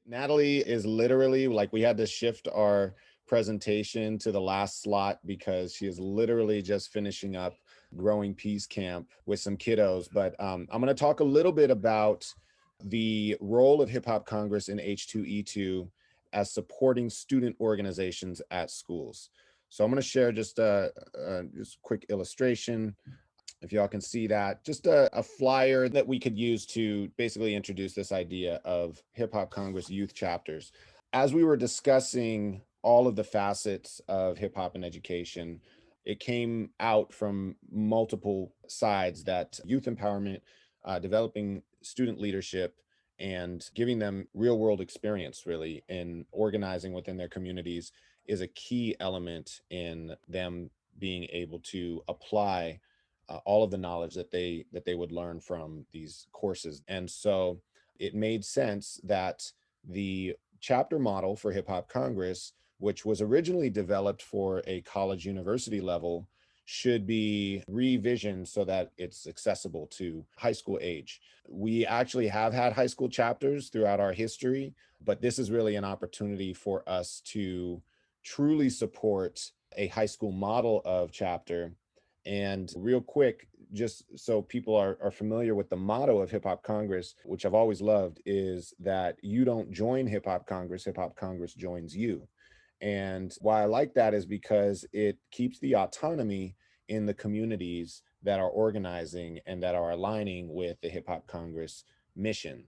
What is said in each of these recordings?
Natalie is literally like, we had to shift our presentation to the last slot because she is literally just finishing up Growing Peace Camp with some kiddos. But I'm going to talk a little bit about the role of Hip Hop Congress in H2E2 as supporting student organizations at schools. So I'm going to share just a quick illustration. If y'all can see that, just a flyer that we could use to basically introduce this idea of Hip Hop Congress youth chapters. As we were discussing all of the facets of hip hop and education, it came out from multiple sides that youth empowerment, developing student leadership, and giving them real world experience really in organizing within their communities is a key element in them being able to apply all of the knowledge that they would learn from these courses. And so it made sense that the chapter model for Hip Hop Congress, which was originally developed for a college university level, should be revisioned so that it's accessible to high school age. We actually have had high school chapters throughout our history, but this is really an opportunity for us to truly support a high school model of chapter. And real quick, just so people are familiar with the motto of Hip Hop Congress, which I've always loved, is that you don't join Hip Hop Congress joins you. And why I like that is because it keeps the autonomy in the communities that are organizing and that are aligning with the Hip Hop Congress mission.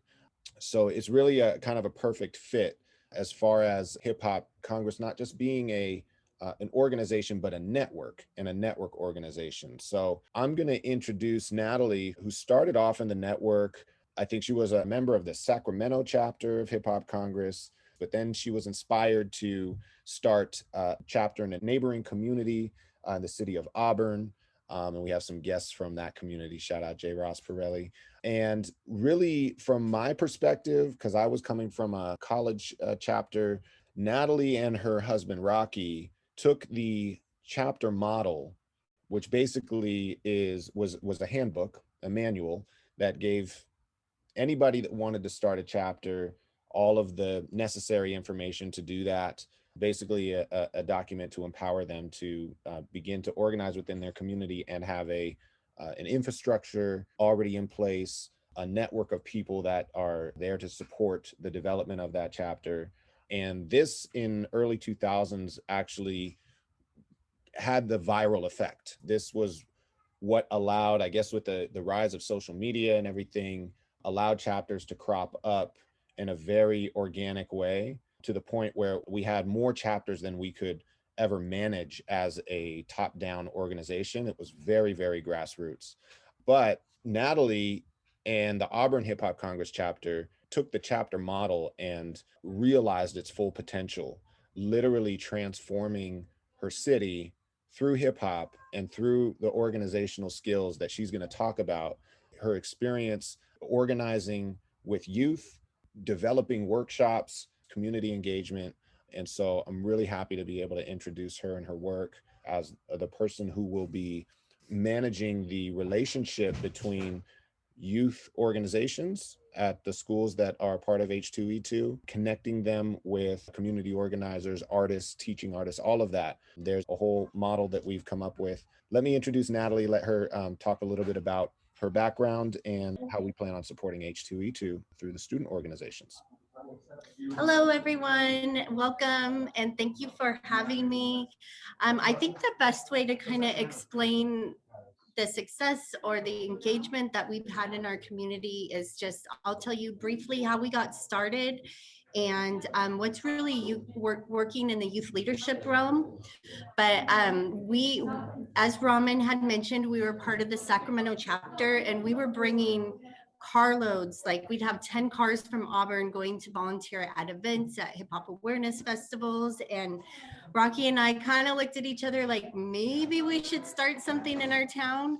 So it's really a kind of a perfect fit as far as Hip Hop Congress not just being an organization, but a network and a network organization. So I'm going to introduce Natalie, who started off in the network. I think she was a member of the Sacramento chapter of Hip Hop Congress, but then she was inspired to start a chapter in a neighboring community in the city of Auburn. And we have some guests from that community. Shout out J. Ross Pirelli. And really, from my perspective, because I was coming from a college chapter, Natalie and her husband, Rocky, took the chapter model, which basically was a handbook, a manual that gave anybody that wanted to start a chapter all of the necessary information to do that. Basically, a document to empower them to begin to organize within their community and have an infrastructure already in place, a network of people that are there to support the development of that chapter. And this in early 2000s actually had the viral effect. This was what allowed, I guess, with the rise of social media and everything, allowed chapters to crop up in a very organic way, to the point where we had more chapters than we could ever manage as a top-down organization. It was very, very grassroots. But Natalie and the Auburn Hip Hop Congress chapter took the chapter model and realized its full potential, literally transforming her city through hip hop and through the organizational skills that she's going to talk about. Her experience organizing with youth, developing workshops, community engagement. And so I'm really happy to be able to introduce her and her work as the person who will be managing the relationship between youth organizations at the schools that are part of H2E2, connecting them with community organizers, artists, teaching artists, all of that. There's a whole model that we've come up with. Let me introduce Natalie, let her talk a little bit about her background and how we plan on supporting H2E2 through the student organizations. Hello, everyone. Welcome, and thank you for having me. I think the best way to kind of explain the success or the engagement that we've had in our community is just, I'll tell you briefly how we got started and what's really working in the youth leadership realm. But as Rahman had mentioned, we were part of the Sacramento chapter, and we were bringing carloads. Like, we'd have 10 cars from Auburn going to volunteer at events, at hip hop awareness festivals. And Rocky and I kind of looked at each other like, maybe we should start something in our town.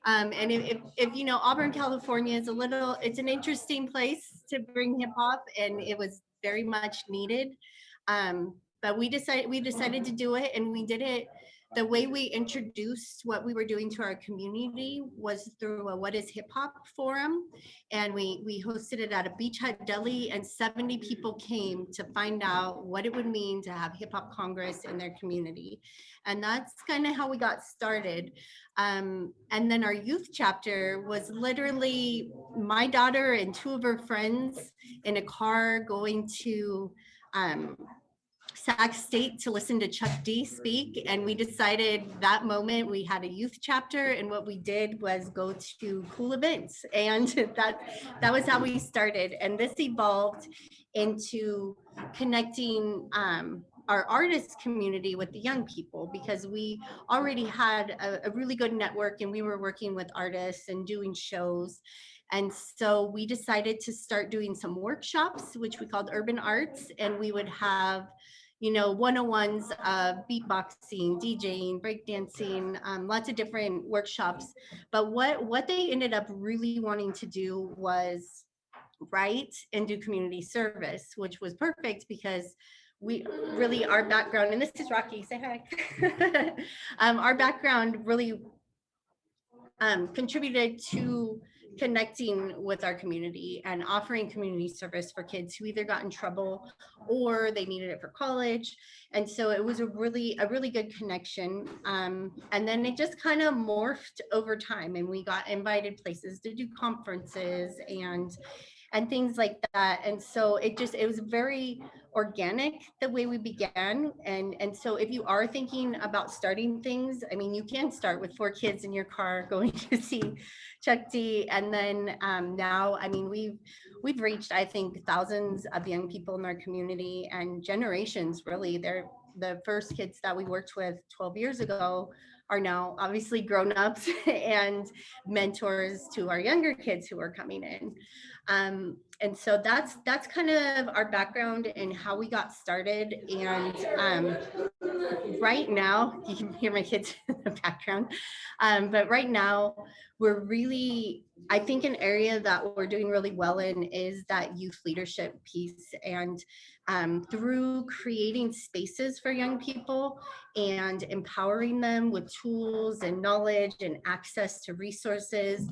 And if you know, Auburn, California is it's an interesting place to bring hip hop, and it was very much needed. But we decided to do it, and we did it the way we introduced what we were doing to our community was through a What is Hip Hop forum. And we hosted it at a Beach Hut Deli, and 70 people came to find out what it would mean to have Hip Hop Congress in their community. And that's kind of how we got started. And then our youth chapter was literally my daughter and two of her friends in a car going to Sac State to listen to Chuck D speak. And we decided that moment we had a youth chapter, and what we did was go to cool events. And that was how we started. And this evolved into connecting our artist community with the young people, because we already had a really good network, and we were working with artists and doing shows. And so we decided to start doing some workshops, which we called urban arts, and we would have 101s of beatboxing, DJing, breakdancing, lots of different workshops. But what they ended up really wanting to do was write and do community service, which was perfect because we really, our background, and this is Rocky, say hi. Our background really contributed to connecting with our community and offering community service for kids who either got in trouble or they needed it for college. And so it was a really good connection. And then it just kind of morphed over time, and we got invited places to do conferences and things like that. And so it was very organic the way we began. And so if you are thinking about starting things, I mean, you can start with 4 kids in your car going to see Chuck D. And then now, I mean, we've reached, I think, thousands of young people in our community and generations. Really, they're the first kids that we worked with 12 years ago are now obviously grown-ups and mentors to our younger kids who are coming in. And so that's kind of our background and how we got started. And right now, you can hear my kids in the background, but right now we're really, I think an area that we're doing really well in is that youth leadership piece. And through creating spaces for young people and empowering them with tools and knowledge and access to resources,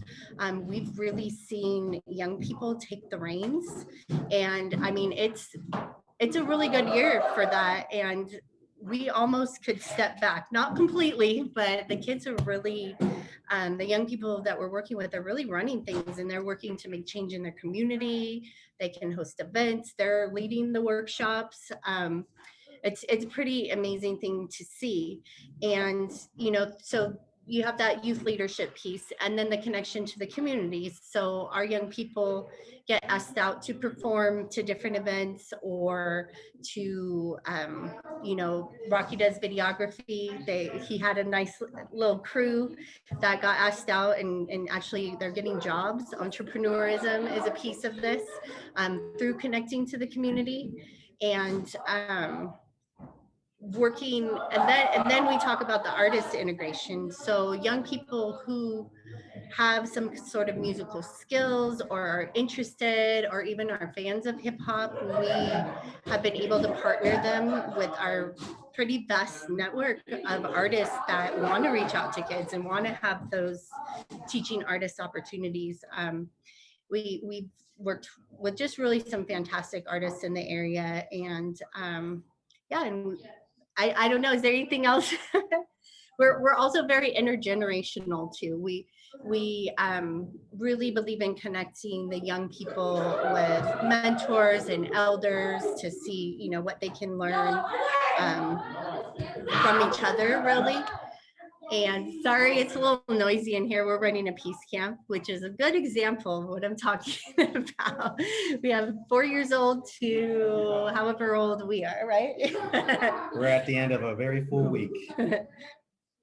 we've really seen young people take the reins. And I mean, it's a really good year for that. And we almost could step back, not completely, but the kids are really, the young people that we're working with are really running things, and they're working to make change in their community. They can host events, they're leading the workshops. It's a pretty amazing thing to see. And, so you have that youth leadership piece, and then the connection to the communities. So our young people get asked out to perform to different events, or to, Rocky does videography. He had a nice little crew that got asked out, and actually they're getting jobs. Entrepreneurism is a piece of this, through connecting to the community. And working, and then we talk about the artist integration. So young people who have some sort of musical skills or are interested or even are fans of hip hop, we have been able to partner them with our pretty vast network of artists that want to reach out to kids and want to have those teaching artist opportunities. We've worked with just really some fantastic artists in the area. And yeah, and I don't know, is there anything else? We're also very intergenerational too. We really believe in connecting the young people with mentors and elders to see, what they can learn from each other, really. And sorry, it's a little noisy in here. We're running a peace camp, which is a good example of what I'm talking about. We have 4 years old to however old we are, right? We're at the end of a very full week.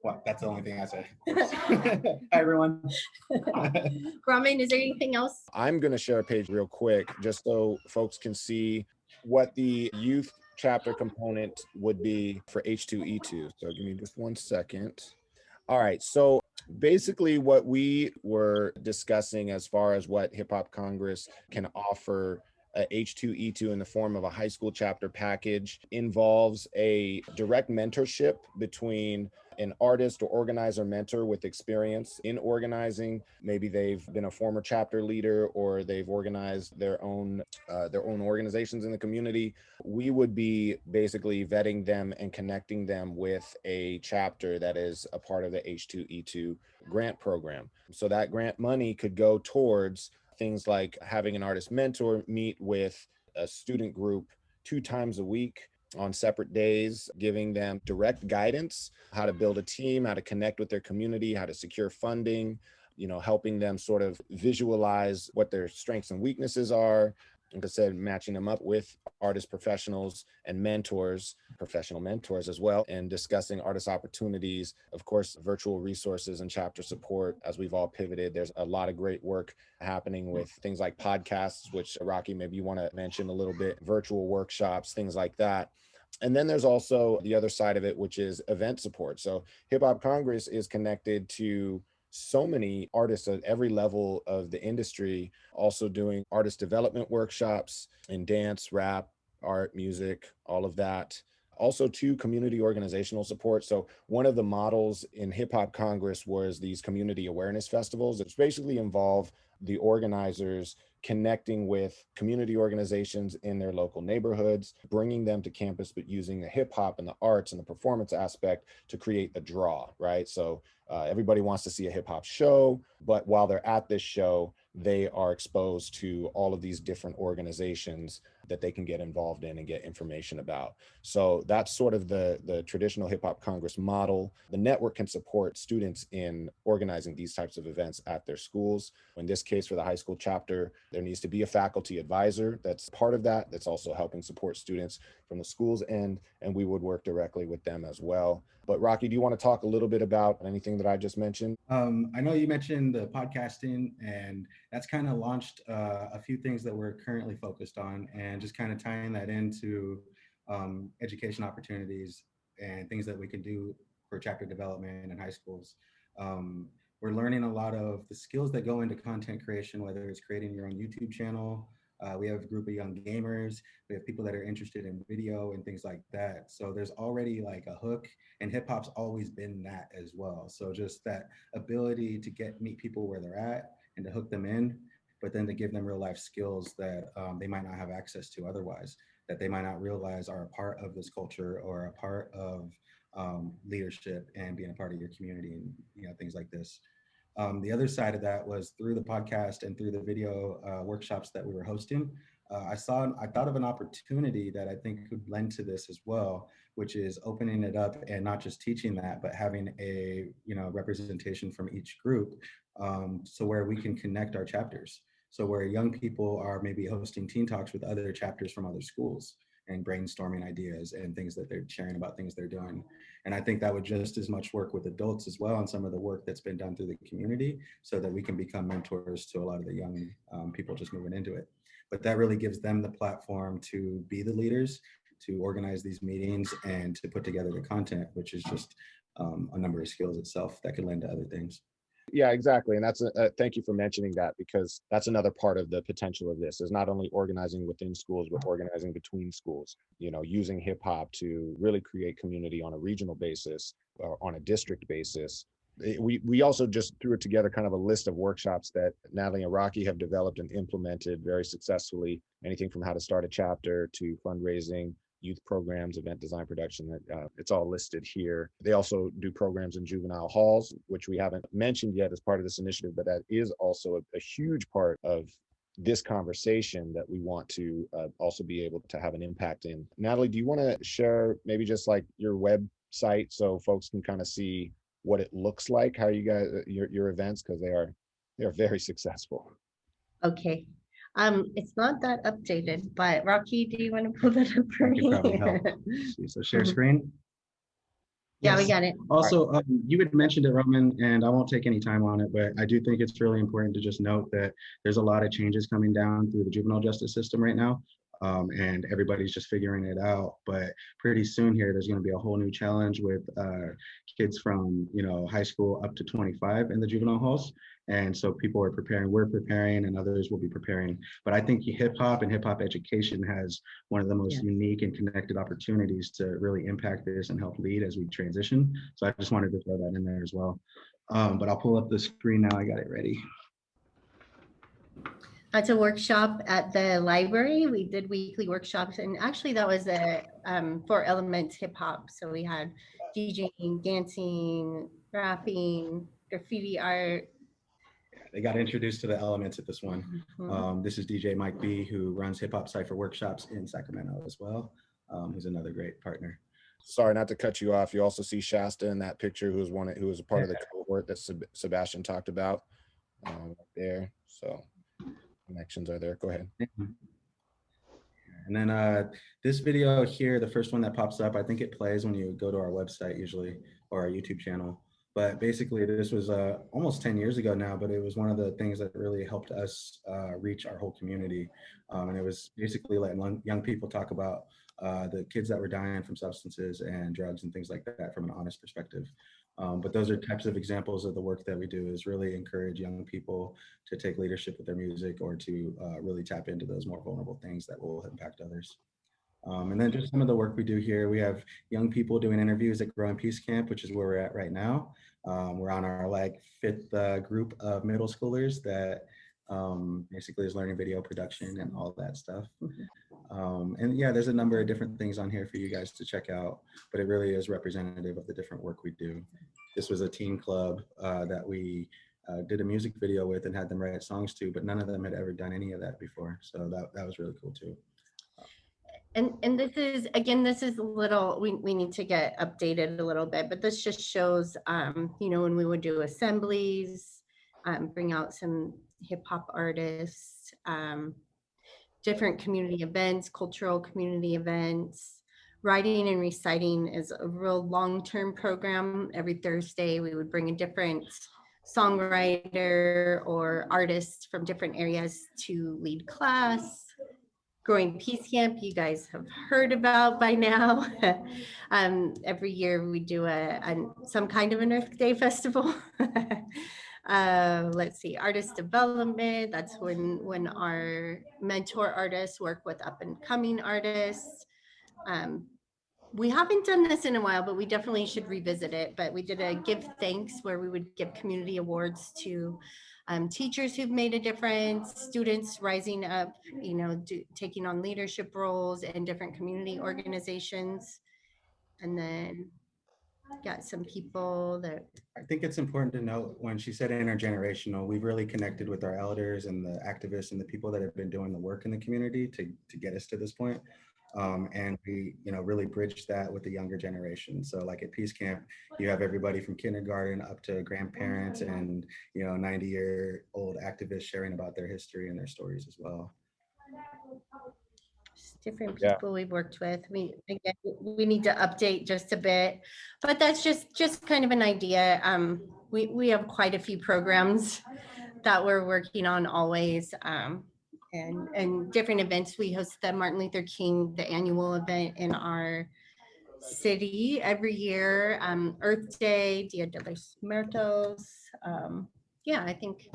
Well, that's the only thing I say. Hi, everyone. Rahman, is there anything else? I'm going to share a page real quick just so folks can see what the youth chapter component would be for H2E2. So give me just 1 second. All right. So basically what we were discussing as far as what Hip Hop Congress can offer H2E2 in the form of a high school chapter package involves a direct mentorship between an artist or organizer mentor with experience in organizing. Maybe they've been a former chapter leader or they've organized their own organizations in the community. We would be basically vetting them and connecting them with a chapter that is a part of the H2E2 grant program. So that grant money could go towards things like having an artist mentor meet with a student group 2 times a week on separate days, giving them direct guidance, how to build a team, how to connect with their community, how to secure funding, helping them sort of visualize what their strengths and weaknesses are. Like I said, matching them up with artist professionals and mentors, professional mentors as well, and discussing artist opportunities. Of course, virtual resources and chapter support as we've all pivoted. There's a lot of great work happening with things like podcasts, which Rocky, maybe you want to mention a little bit, virtual workshops, things like that. And then there's also the other side of it, which is event support. So Hip Hop Congress is connected to so many artists at every level of the industry, also doing artist development workshops in dance, rap, art, music, all of that. Also to community organizational support. So one of the models in Hip Hop Congress was these community awareness festivals, which basically involve the organizers connecting with community organizations in their local neighborhoods, bringing them to campus, but using the hip hop and the arts and the performance aspect to create the draw, right? So everybody wants to see a hip hop show, but while they're at this show, they are exposed to all of these different organizations that they can get involved in and get information about. So that's sort of the traditional Hip Hop Congress model. The network can support students in organizing these types of events at their schools. In this case, for the high school chapter, there needs to be a faculty advisor that's part of that, that's also helping support students from the school's end, and we would work directly with them as well. But Rocky, do you want to talk a little bit about anything that I just mentioned? I know you mentioned the podcasting, and that's kind of launched a few things that we're currently focused on, and just kind of tying that into education opportunities and things that we can do for chapter development in high schools. We're learning a lot of the skills that go into content creation, whether it's creating your own YouTube channel. We have a group of young gamers. We have people that are interested in video and things like that. So there's already like a hook, and hip hop's always been that as well. So just that ability to meet people where they're at and to hook them in, but then to give them real life skills that they might not have access to otherwise, that they might not realize are a part of this culture or a part of leadership and being a part of your community and things like this. The other side of that was through the podcast and through the video workshops that we were hosting. I thought of an opportunity that I think could lend to this as well, which is opening it up and not just teaching that, but having a representation from each group, so where we can connect our chapters. So where young people are maybe hosting teen talks with other chapters from other schools and brainstorming ideas and things that they're sharing about things they're doing. And I think that would just as much work with adults as well, and some of the work that's been done through the community, so that we can become mentors to a lot of the young people just moving into it. But that really gives them the platform to be the leaders, to organize these meetings and to put together the content, which is just a number of skills itself that could lend to other things. Yeah, exactly. And that's thank you for mentioning that, because that's another part of the potential of this, is not only organizing within schools, but organizing between schools, using hip hop to really create community on a regional basis or on a district basis. We also just threw it together kind of a list of workshops that Natalie and Rocky have developed and implemented very successfully. Anything from how to start a chapter to fundraising, youth programs, event design, production, it's all listed here. They also do programs in juvenile halls, which we haven't mentioned yet as part of this initiative, but that is also a huge part of this conversation that we want to also be able to have an impact in. Natalie, do you want to share maybe just like your website so folks can kind of see what it looks like, how you guys, your events, because they are very successful. Okay. It's not that updated, but Rocky, do you want to pull that up for I me? could probably help. So share screen. Yeah, Yes. we got it. Also, you had mentioned it, Rahman, and I won't take any time on it, but I do think it's really important to just note that there's a lot of changes coming down through the juvenile justice system right now. and everybody's just figuring it out. But pretty soon here, there's going to be a whole new challenge with kids from, you know, high school up to 25 in the juvenile halls. And so people are preparing, we're preparing, and others will be preparing. But I think hip hop and hip hop education has one of the most unique and connected opportunities to really impact this and help lead as we transition. So I just wanted to throw that in there as well. But I'll pull up the screen now. I got it ready. That's a workshop at the library. We did weekly workshops, and actually that was for Elements Hip Hop. So we had DJing, dancing, rapping, graffiti art. They got introduced to the elements at this one. Mhm. This is DJ Mike B, who runs Hip Hop Cypher workshops in Sacramento as well. Who's another great partner. Sorry, not to cut you off. You also see Shasta in that picture, who was a part of the cohort that Sebastian talked about there. So connections are there. Go ahead. And then this video here, the first one that pops up, I think it plays when you go to our website usually, or our YouTube channel. But basically this was almost 10 years ago now, but it was one of the things that really helped us reach our whole community. And it was basically letting young people talk about the kids that were dying from substances and drugs and things like that from an honest perspective. But those are types of examples of the work that we do, is really encourage young people to take leadership with their music, or to really tap into those more vulnerable things that will impact others. And then just some of the work we do here, we have young people doing interviews at Growing Peace Camp, which is where we're at right now. We're on our fifth group of middle schoolers that basically is learning video production and all that stuff. And yeah, there's a number of different things on here for you guys to check out, but it really is representative of the different work we do. This was a teen club that we did a music video with and had them write songs to, but none of them had ever done any of that before. So that was really cool too. And this is, again, this is a little, we need to get updated a little bit, but this just shows, you know, when we would do assemblies, bring out some hip hop artists, different community events, cultural community events. Writing and reciting is a real long-term program. Every Thursday, we would bring a different songwriter or artist from different areas to lead class. Growing Peace Camp, you guys have heard about by now. Every year we do some kind of an Earth Day festival. Let's see, artist development. That's when our mentor artists work with up and coming artists. We haven't done this in a while, but we definitely should revisit it. But we did a give thanks where we would give community awards to teachers who've made a difference, students rising up, you know, taking on leadership roles in different community organizations. And then got some people that. I think it's important to note, when she said intergenerational, we've really connected with our elders and the activists and the people that have been doing the work in the community to get us to this point. And we, you know, really bridged that with the younger generation. So like at Peace Camp, you have everybody from kindergarten up to grandparents and, you know, 90-year-old activists sharing about their history and their stories as well. Different people we've worked with. We need to update just a bit, but that's just kind of an idea. We have quite a few programs that we're working on always. And different events. We host the Martin Luther King, the annual event in our city every year. Earth Day, Dia de los Muertos. Yeah, I think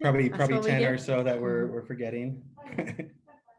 probably 10 or so that we're forgetting.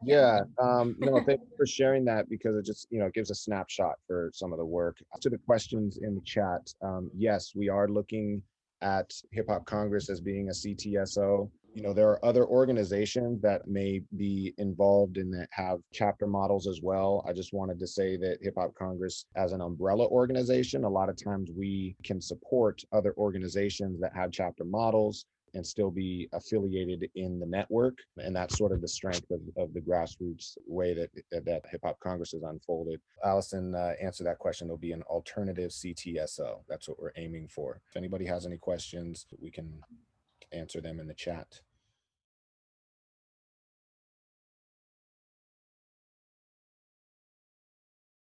Yeah, no, thank you for sharing that, because it just, you know, gives a snapshot for some of the work. To the questions in the chat, yes, we are looking at Hip Hop Congress as being a CTSO. You know, there are other organizations that may be involved in that have chapter models as well. I just wanted to say that Hip Hop Congress, as an umbrella organization, a lot of times we can support other organizations that have chapter models and still be affiliated in the network. And that's sort of the strength of the grassroots way that Hip Hop Congress has unfolded. Allison answered that question. There'll be an alternative CTSO. That's what we're aiming for. If anybody has any questions, we can answer them in the chat.